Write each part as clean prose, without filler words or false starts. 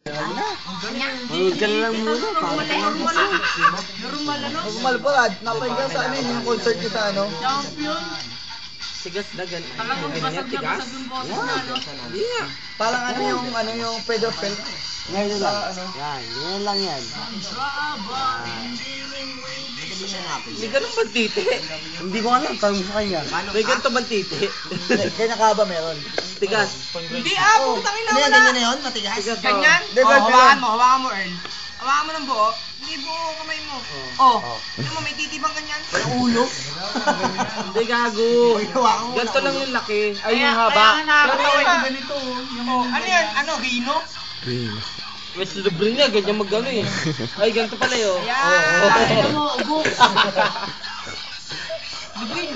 Manood ka na lang muna. Normal pa, Rad. Napahinggan sa ano yung concert ko sa ano. Champion. Tigas na Talagang basag na basag yung boses na, no? Parang ano yung Pedro Fel. Ngayon lang. Yan, yan lang yan. May ganun ba titi? Hindi ko alam, tanong sa kanya. May ganito ba titi? Kanya ka ba meron? Tigas. Hindi putang ina wala. Ganyan na yun? Matigas? Ganyan? Hawakan mo, Earl. Hawakan mo ng buo. Hindi buo kamay mo. Ano mo, may titibang ganyan? Ulo? Hindi gago. Ganito lang yung laki. Ay, yung haba. Ganito. Ano yan? Ano, Rino? May libre niya, ganyan mag-ano eh. Ay, ganito pala yun. Ayan, mo, ugok. Libre.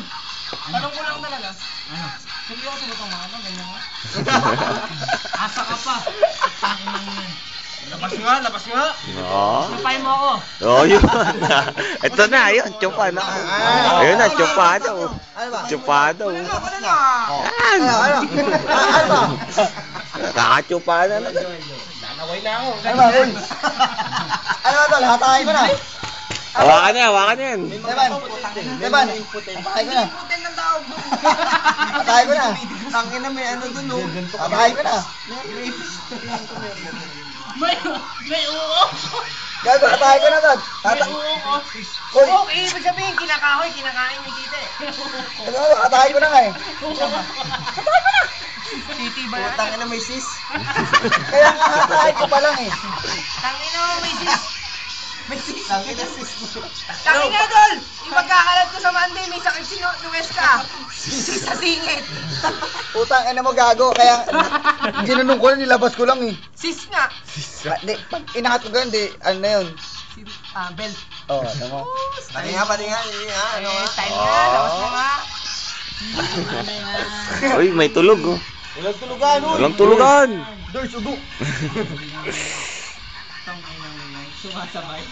Tanong ko lang talaga. Ano? Seryoso ba itong mga ano? Ganyan nga? Asa ka pa. Labas nga. Oo. Napay mo ako. Oh, yun. Ito na, yun. Chupado. Ayun na, chupado. Ano ba? Chupado. Ano na? Yan. Ano ba? Kakachupado na. Nanaway na ako. Ano ba? Ano ba tol? Hatakin ko na. Hawakan na yan. Teban, hatakin ko na. Putin ng tao. Hatakin ko na. Tangin na may ano dun, no? Hatakin ko na. May uo. Gago, hatakin ko na tol. May uo ko. Hoy, Uok, ibig sabihin, kinakahoy, kinakain yung tite. hatakin ko na nga eh. Titi ba yan? Tangin na may sis. Kaya nga hatakin ko pa lang eh. Tangin na may sis. May sis. Tangin na sis. Tangin na, Dol! Yung pagkakalat ko sa Monday, may sakit sinuwes ka. Sis sa singit. Putang ina mo gago. Kaya ginunong ko na, nilabas ko lang eh. Sis nga. Hindi, pag inahat ko ganun, di, ano na yun. Belt. Oo, ano mo? Pati nga. Ano nga? Style nga, labas mo nga. Uy, may tulog oh. Walang tulugan, uy. Walang tulugan. Doy, sugo. Sumasabay.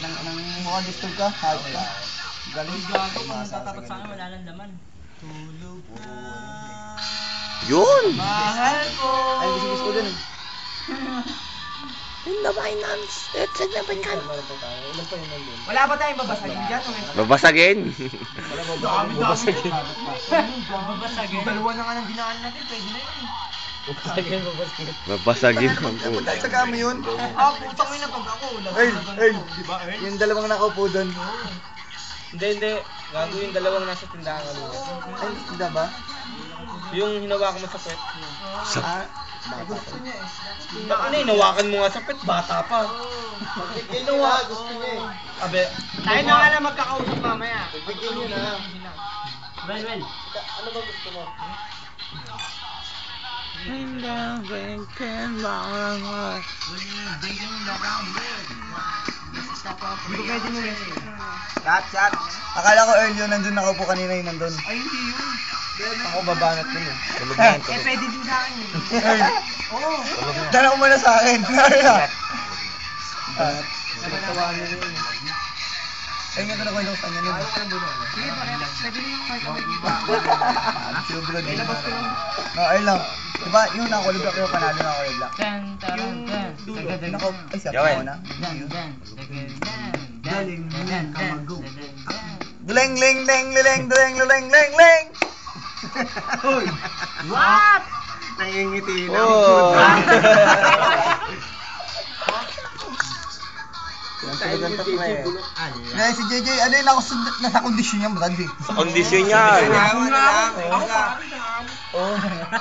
Nang mukha disturb ka, hard ka. Galing ka. Natatakot sa akin, wala lang laman. Tulog na. Yun. Mahal ko. Ay, gusto ko dun eh. In the finance. Let's set the pinkan. Ilan pa yun nandun? Wala ba tayong babasagin dyan? Babasagin. Babasagin. Dalawa na nga ng dinaan natin, pwede na yun. Babasagin. Dahil sa kami yun. Putang mo na pag ako. Earl, yung dalawang nakaupo dun. Hindi. Gago yung dalawang nasa tindahan kanina. Ay, hindi ba? Yung hinawakan mo sa pet. Gusto niya eh. Ano hinawakan mo nga sa pet? Bata pa. Kinuha, gusto niya eh. Abe. Tayo na nga na magkakausap mamaya. Bigyan niyo na. Well. Ano ba gusto mo? Chat. Akala ko Earl yun, nandun nakaupo kanina yung nandun. Ay, hindi yun. Ako babanat ko yun. Pwede din sa akin yun. Earl, Oo. dala ko muna sa akin. Earl. Ay, nga na kwento ko sa kanya nun. Sige, pwede rin yung kahit ako. Sinublog yun. No, Earl lang. Diba, yung nakakulib black yung panalo nakakulib black? Ay, siya pa mo na. Duleng, leng, leng, leng, duleng, leng, leng, leng. Hoy! What? Nangingiti na. Oh. Guys, si JJ, ano yun ako nasa kondisyon niya, Brad eh. Sa kondisyon niya.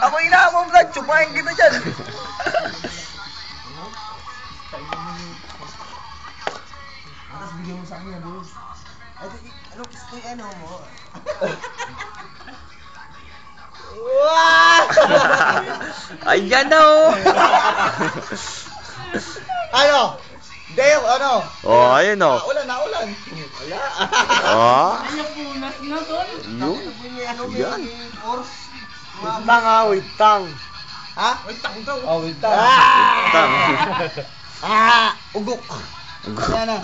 Ako inaamong Brad, chupahin kita dyan. Tapos bigyan mo sa akin yan, bro. Ano gusto yung ano mo? Ayan na oh. Ano? Dale, ano? Oh, ayun oh. Naulan. Wala. Oh. Ano punas na doon? Yun. Yan. Wait tang. Ha? Wait tang daw. Oh, wait tang. Tang. Ugok. Ayan na.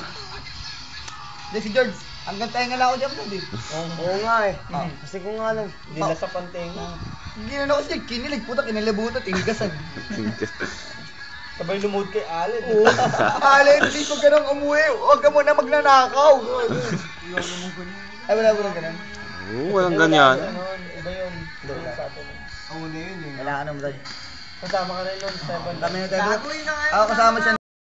Desi George. Hanggang tayo nga lang ako dyan, Brad eh. Oo nga eh. Kasi kung nga lang, hindi na sa pantenga. Ginanon ako siya, kinilig, puta, kinalabutan, tingasan. Sabay lumuhod kay Allen. Oo. Alin, hindi ko ganun umuwi. Huwag ka muna magnanakaw. Ay, wala mo lang ganun. Oo, walang ganyan. Iba yun. Iba yun sa atin. Wala ka naman, Brad. Kasama ka rin nun, 7. Kami na tayo. Ako kasama siya